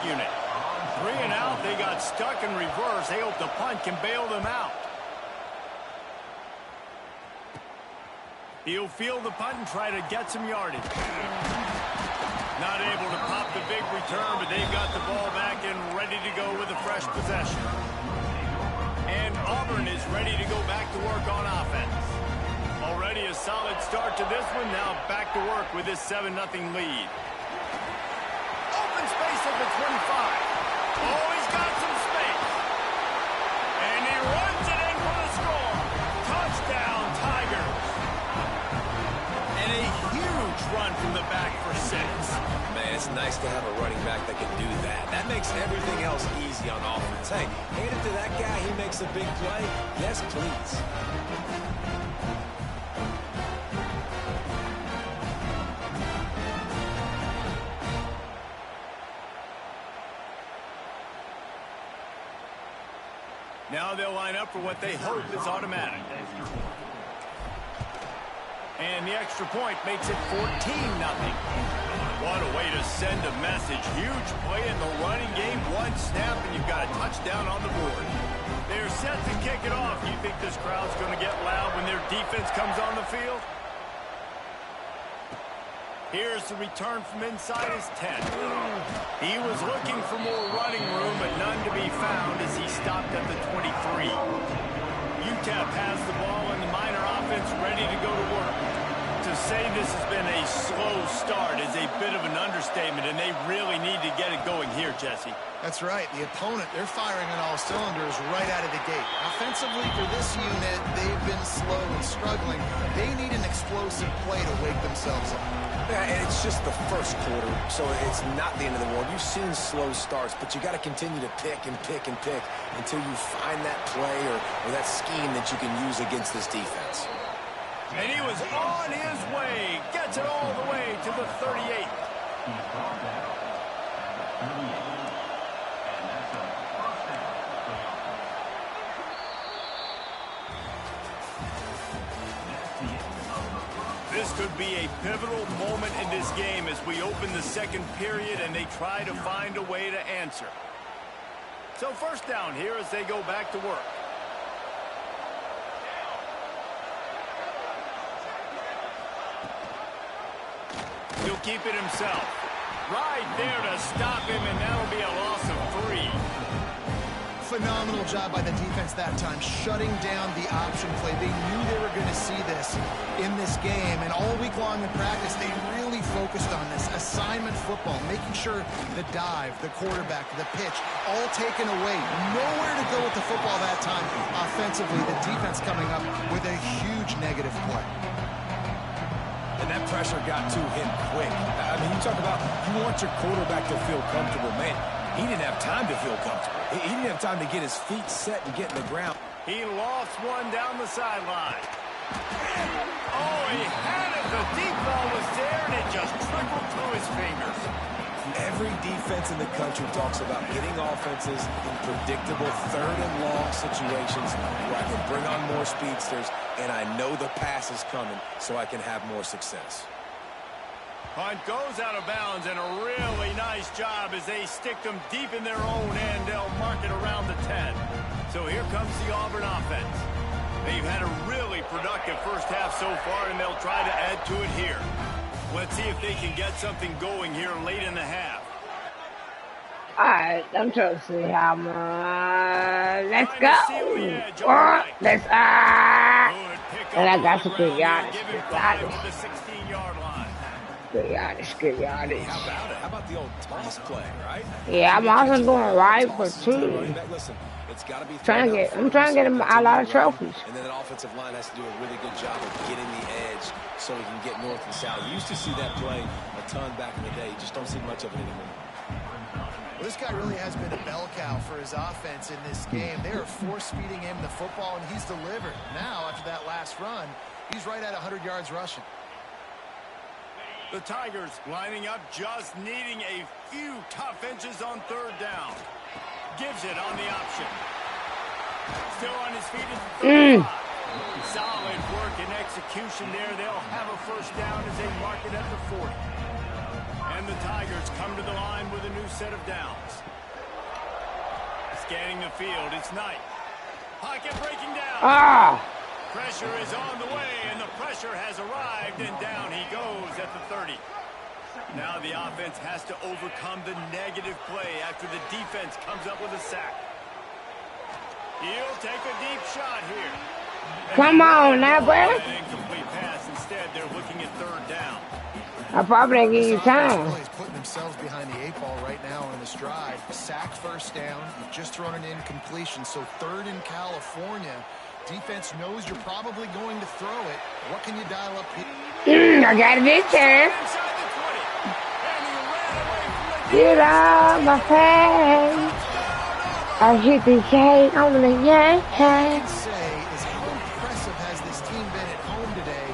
unit. 3 and out. They got stuck in reverse. They hope the punt can bail them out. He'll field the punt and try to get some yardage. Not able to pop the big return, but they've got the ball back and ready to go with a fresh possession. And Auburn is ready to go back to work on offense. Already a solid start to this one. Now back to work with this 7-0 lead. Open space at the 25. Oh, he's got some space. And he runs it in for the score. Touchdown, Tigers. And a huge run from the back for 6. Man, it's nice to have a running back that can do that. That makes everything else easy on offense. Hey, hand it to that guy. He makes a big play. Yes, please. Now they'll line up for what they hope is automatic. And the extra point makes it 14-0. What a way to send a message. Huge play in the running game. One snap and you've got a touchdown on the board. They're set to kick it off. You think this crowd's going to get loud when their defense comes on the field? Here's the return from inside his 10. He was looking for more running room, but none to be found as he stopped at the 23. UTEP has the ball and the Miner offense ready to go to work. To say this has been a slow start is a bit of an understatement, and they really need to get it going here, Jesse. That's right. The opponent, they're firing on all cylinders right out of the gate. Offensively, for this unit, they've been slow and struggling. They need an explosive play to wake themselves up. Yeah, and it's just the first quarter, so it's not the end of the world. You've seen slow starts, but you got to continue to pick and pick and pick until you find that play or that scheme that you can use against this defense. And he was on his way. Gets it all the way to the 38. This could be a pivotal moment in this game as we open the second period and they try to find a way to answer. So first down here as they go back to work. He'll keep it himself. Right there to stop him, and that'll be a loss of 3. Phenomenal job by the defense that time, shutting down the option play. They knew they were going to see this in this game, and all week long in practice, they really focused on this. Assignment football, making sure the dive, the quarterback, the pitch, all taken away. Nowhere to go with the football that time. Offensively, the defense coming up with a huge negative play. And that pressure got to him quick. I mean, you talk about you want your quarterback to feel comfortable. Man, he didn't have time to feel comfortable. He didn't have time to get his feet set and get in the ground. He lost one down the sideline. Oh, he had it. The deep ball was there, and it just trickled through his fingers. Every defense in the country talks about getting offenses in predictable third and long situations where I can bring on more speedsters, and I know the pass is coming so I can have more success. Punt goes out of bounds, and a really nice job as they stick them deep in their own end. They'll mark it around the 10. So here comes the Auburn offense. They've had a really productive first half so far, and they'll try to add to it here. Let's see if they can get something going here late in the half. Alright, I'm trying to see how much. Let's go. Let's and I got some good yardage. Good yardage. How about the old toss play, right? Yeah, I'm also doing right for 2. Listen, it's got to be I'm trying to get him a lot of trophies. And then that offensive line has to do a really good job of getting the edge so he can get north and south. You used to see that play a ton back in the day. You just don't see much of it anymore. Well, this guy really has been a bell cow for his offense in this game. They are force-feeding him the football, and he's delivered. Now, after that last run, he's right at 100 yards rushing. The Tigers lining up, just needing a few tough inches on third down. Gives it on the option. Still on his feet is the 35. Solid work and execution there. They'll have a first down as they mark it at the 40. And And the Tigers come to the line with a new set of downs. Scanning the field, it's Knight. Pocket breaking down. Ah! Pressure is on the way, and the pressure has arrived, and down he goes at the 30. Now the offense has to overcome the negative play after the defense comes up with a sack. He'll take a deep shot here. Come on now, brother. An incomplete pass. Instead, they're looking at third down. I probably didn't give you time. He's putting themselves behind the 8-ball right now in this drive. Sack first down. You've just thrown an incompletion. So third in California. Defense knows you're probably going to throw it. What can you dial up here? I got it this time. Inside the 20. And he ran away from the Get off my face. I hit the gate on the yank. All I can say is how impressive has this team been at home today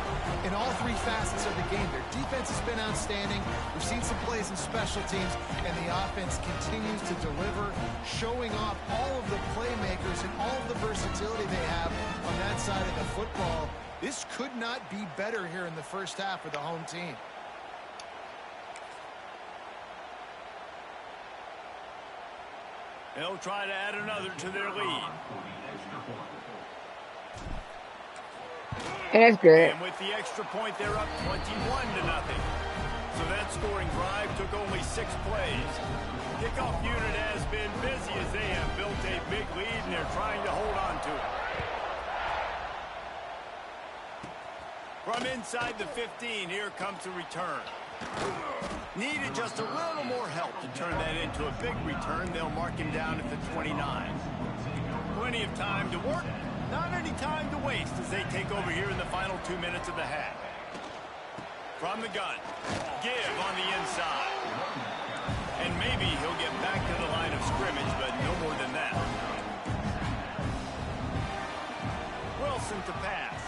in all three facets of the game. Their defense has been outstanding. We've seen some plays in special teams, and the offense continues to deliver, showing off all of the playmakers and all of the versatility they have on that side of the football. This could not be better here in the first half for the home team. They'll try to add another to their lead. And that's good. And with the extra point, they're up 21-0. So that scoring drive took only 6 plays. Kickoff unit has been busy as they have built a big lead, and they're trying to hold on to it. From inside the 15, here comes the return. Needed just a little more help to turn that into a big return. They'll mark him down at the 29. Plenty of time to work. Not any time to waste as they take over here in the final 2 minutes of the half. From the gun. Give on the inside. And maybe he'll get back to the line of scrimmage, but no more than that. Wilson to pass.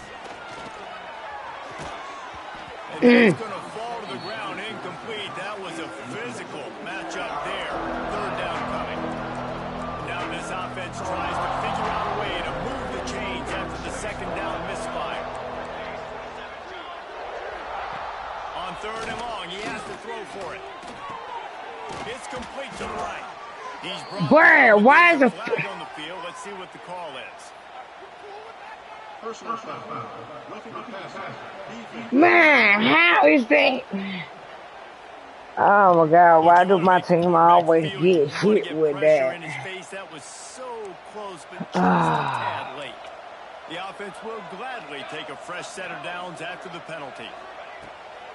And it's going to fall to the ground incomplete. That was a physical matchup there. Third down coming. Now this offense tries to figure out a way to move the chains after the second down misfire. On third and long, he has to throw for it. It's complete to the right. He's brought Where? Why is the flag on the field? Let's see what the call is. man? How is that? Oh my God! Why do my team always get hit with Pressure in that? his face. That was so close, but just a tad late. The offense will gladly take a fresh set of downs after the penalty.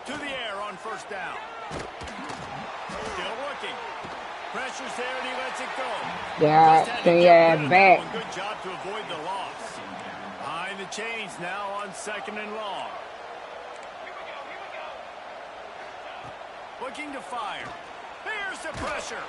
To the air on first down. Still looking. Pressure's there and he lets it go. Yeah, Just had to they get rid of that back. one. Good job to avoid the loss. Behind the chains now on second and long. Looking to fire. There's the pressure.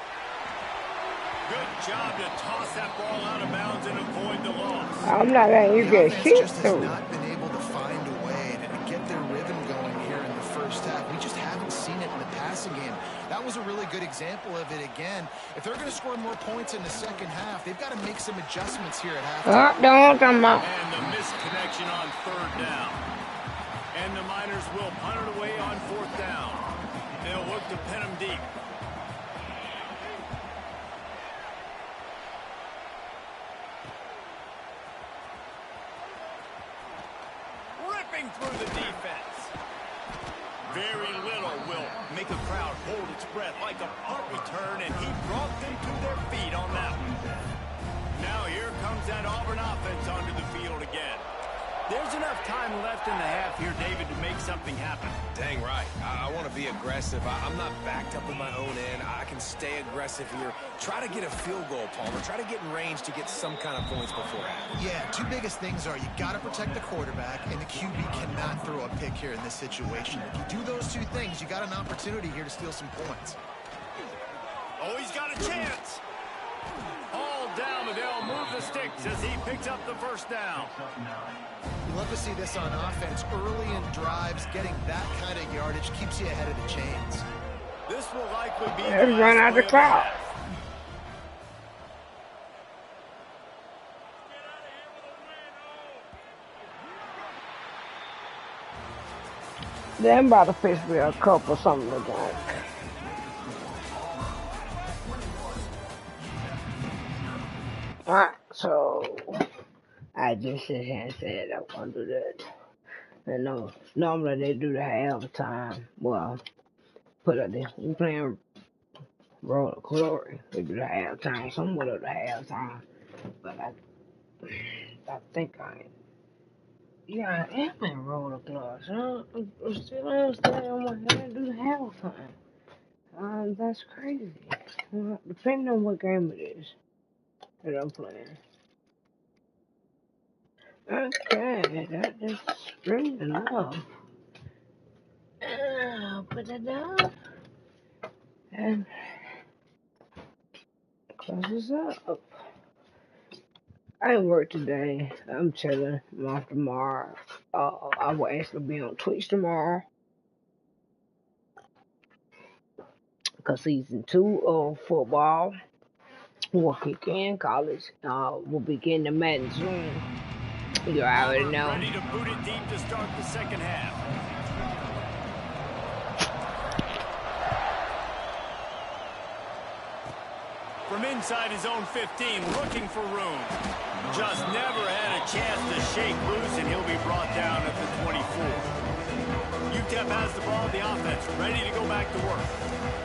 Good job to toss that ball out of bounds and avoid the loss. I'm not letting you The get offense hit just has through. not been able to find a way to get their rhythm going here in the first half. We just haven't seen it in the passing game. That was a really good example of it again. If they're going to score more points in the second half, they've got to make some adjustments here at halftime. Don't come on. And the misconnection on third down. And the Miners will punt it away on fourth down. They'll look to pin him deep. Ripping through the defense. Very little will make a crowd hold its breath like a punt return, and he brought them to their feet on that one. Now here comes that Auburn offense onto the field again. There's enough time left in the half here, David, to make something happen. Dang right. I want to be aggressive. I'm not backed up in my own end. I can stay aggressive here. Try to get a field goal, Palmer. Try to get in range to get some kind of points before half. Yeah, two biggest things are you got to protect the quarterback, and the QB cannot throw a pick here in this situation. If you do those two things, you got an opportunity here to steal some points. Oh, he's got a chance. All down, and they'll move the sticks as he picks up the first down. You love to see this on offense. Early in drives, getting that kind of yardage keeps you ahead of the chains. This will likely be Let's run out the clock. Then about to fix me a cup or something to drink. Alright, so I just sit here and said I'm gonna do that. And no, normally they do the halftime. Well, put up there. We playing Roll of Glory. We do the halftime, somewhat of the halftime. But I think yeah, I am in Roll of Glory. So I still understand why I do the halftime. That's crazy. Depending on what game it is that I'm playing. Okay, that is really enough. Put it down and close this up. I ain't work today. I'm chilling. I'm off tomorrow. I will actually be on Twitch tomorrow. Cause season 2 of football will kick in. College will begin the Madden soon. You already know. Ready to boot it deep to start the second half. From inside his own 15, looking for room. Just never had a chance to shake loose, and he'll be brought down at the 24. UTEP has the ball, the offense, ready to go back to work.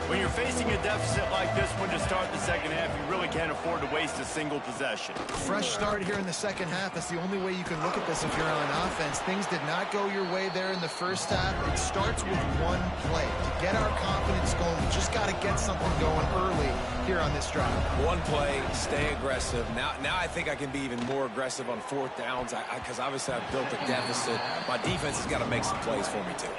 When you're facing a deficit like this one to start the second half, you really can't afford to waste a single possession. Fresh start here in the second half. That's the only way you can look at this if you're on offense. Things did not go your way there in the first half. It starts with one play. To get our confidence going, we just got to get something going early here on this drive. One play, stay aggressive. Now I think I can be even more aggressive on fourth downs because obviously I've built a deficit. My defense has got to make some plays for me, too.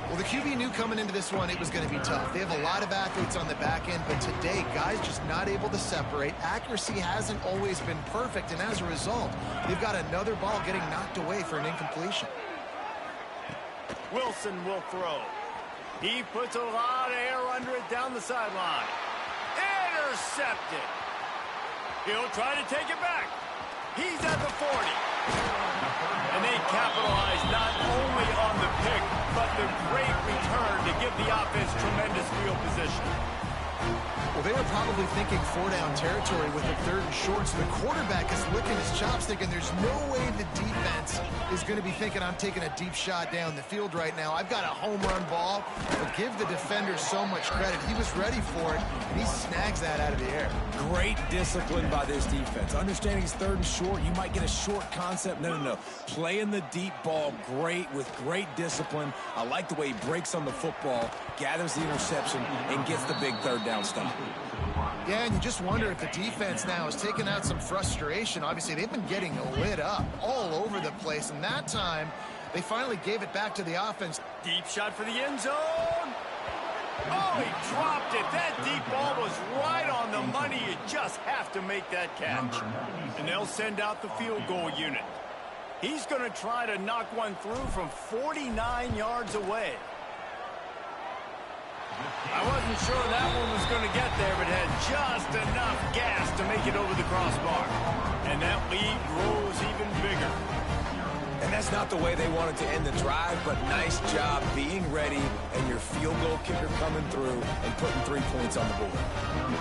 Well, the QB knew coming into this one it was going to be tough. They have a lot of athletes on the back end, but today, guys just not able to separate. Accuracy hasn't always been perfect, and as a result, they've got another ball getting knocked away for an incompletion. Wilson will throw. He puts a lot of air under it down the sideline. Intercepted. He'll try to take it back. He's at the 40. And they capitalize not only on the pick, but the great return to give the offense tremendous field position. Well, they were probably thinking four-down territory with a third and short, so the quarterback is licking his chops thinking there's no way the defense is going to be thinking I'm taking a deep shot down the field right now. I've got a home run ball, but give the defender so much credit. He was ready for it, and he snags that out of the air. Great discipline by this defense. Understanding it's third and short, you might get a short concept. No. Playing the deep ball great with great discipline. I like the way he breaks on the football, gathers the interception, and gets the big third down stop. Yeah, and you just wonder if the defense now is taking out some frustration. Obviously, they've been getting lit up all over the place, and that time, they finally gave it back to the offense. Deep shot for the end zone. Oh, he dropped it. That deep ball was right on the money. You just have to make that catch. And they'll send out the field goal unit. He's going to try to knock one through from 49 yards away. I wasn't sure that one was going to get there, but had just enough gas to make it over the crossbar. And that lead grows even bigger. And that's not the way they wanted to end the drive, but nice job being ready and your field goal kicker coming through and putting 3 points on the board.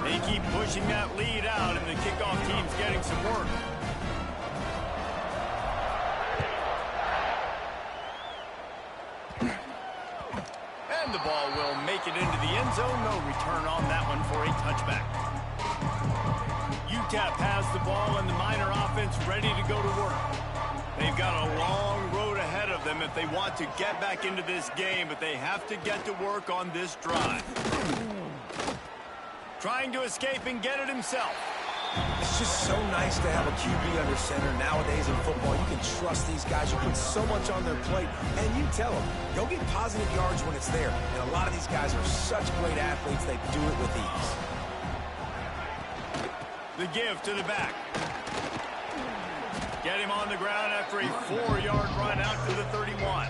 They keep pushing that lead out, and the kickoff team's getting some work. And the ball will make it into the end zone. No return on that one for a touchback. UTEP has the ball and the Miner offense ready to go to work. They've got a long road ahead of them if they want to get back into this game, but they have to get to work on this drive. Trying to escape and get it himself. It's just so nice to have a QB under center nowadays in football. You can trust these guys. You put so much on their plate, and you tell them, go get positive yards when it's there. And a lot of these guys are such great athletes, they do it with ease. The give to the back. Get him on the ground after a 4-yard run out to the 31.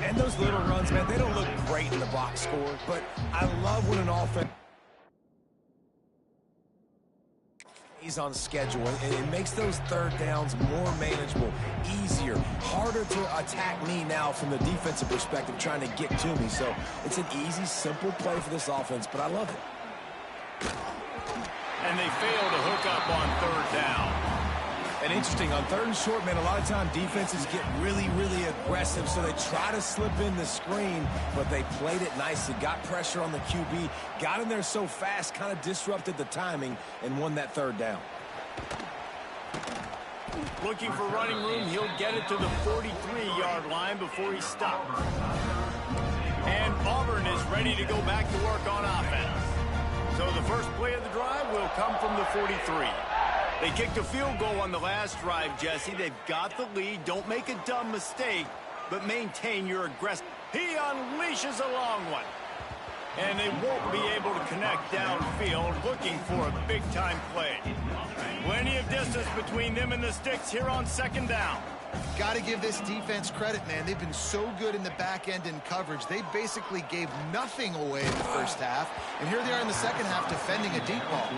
And those little runs, man, they don't look great in the box score, but I love when an offense is on schedule, and it makes those third downs more manageable, easier, harder to attack me now from the defensive perspective trying to get to me. So it's an easy, simple play for this offense, but I love it. And they fail to hook up on third And interesting, on 3rd and short, man, a lot of time defenses get really, really aggressive, so they try to slip in the screen, but they played it nicely, got pressure on the QB, got in there so fast, kind of disrupted the timing, and won that 3rd down. Looking for running room, he'll get it to the 43-yard line before he's stopped. And Auburn is ready to go back to work on offense. So the first play of the drive will come from the 43. They kicked a field goal on the last drive, Jesse. They've got the lead. Don't make a dumb mistake, but maintain your aggressive. He unleashes a long one. And they won't be able to connect downfield, looking for a big-time play. Plenty of distance between them and the sticks here on 2nd down. Got to give this defense credit, man. They've been so good in the back end in coverage. They basically gave nothing away in the first half. And here they are in the second half defending a deep ball.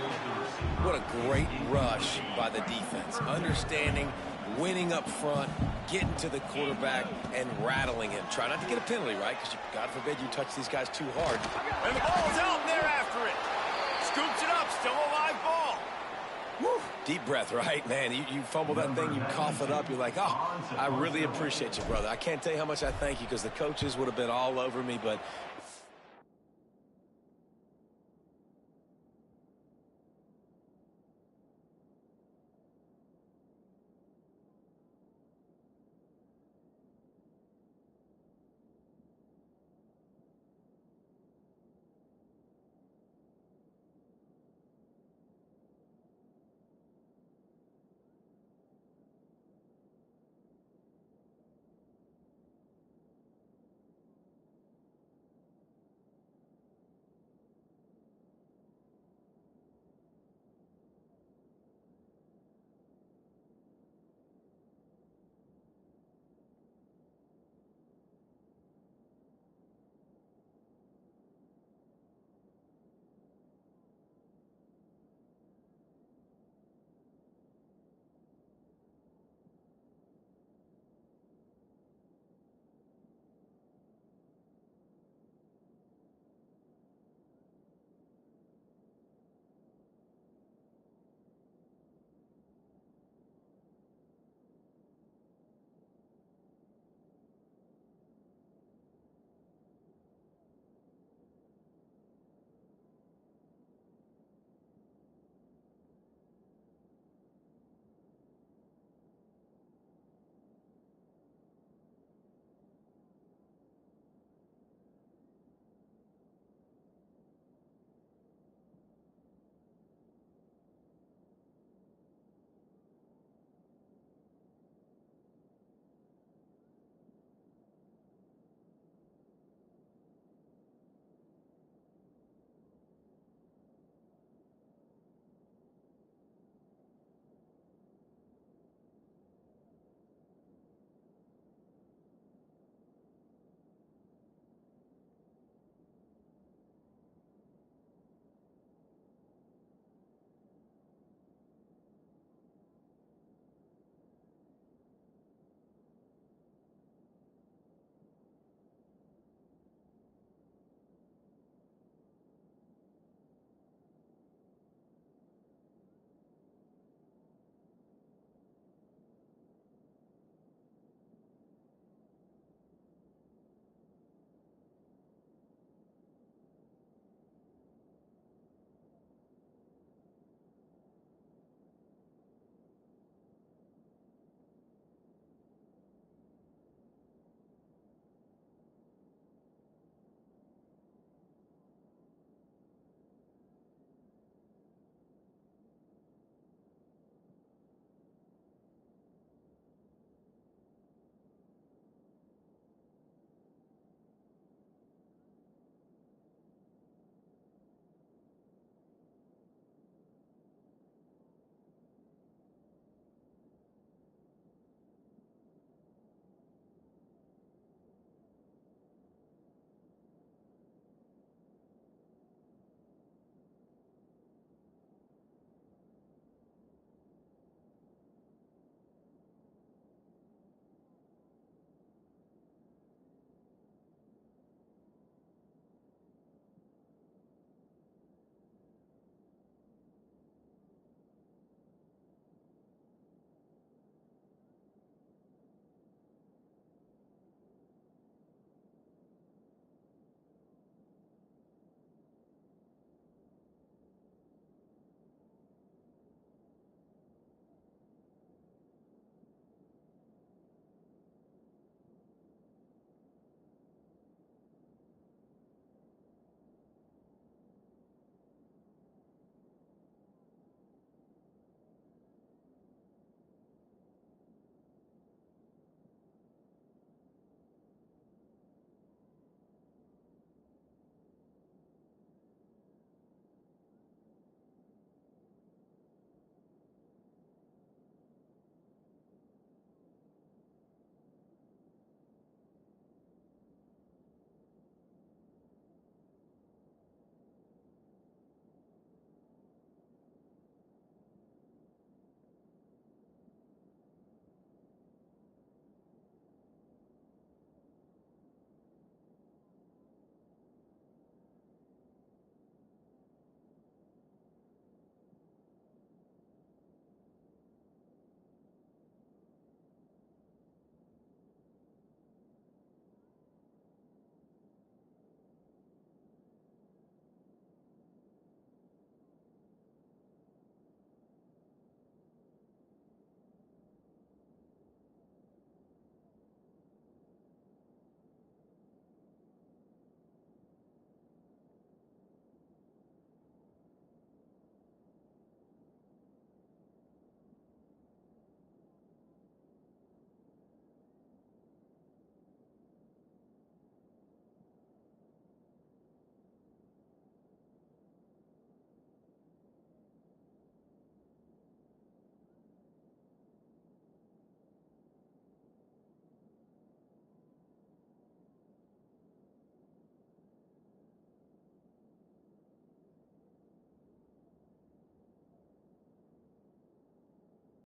What a great rush by the defense. Understanding, winning up front, getting to the quarterback, and rattling him. Try not to get a penalty, right? Because God forbid you touch these guys too hard. And the ball's out, and they're after it. Scoops it up, still a live ball. Woo. Deep breath, right, man? You fumble that thing, you cough it up, you're like, oh, I really appreciate you, brother. I can't tell you how much I thank you because the coaches would have been all over me, but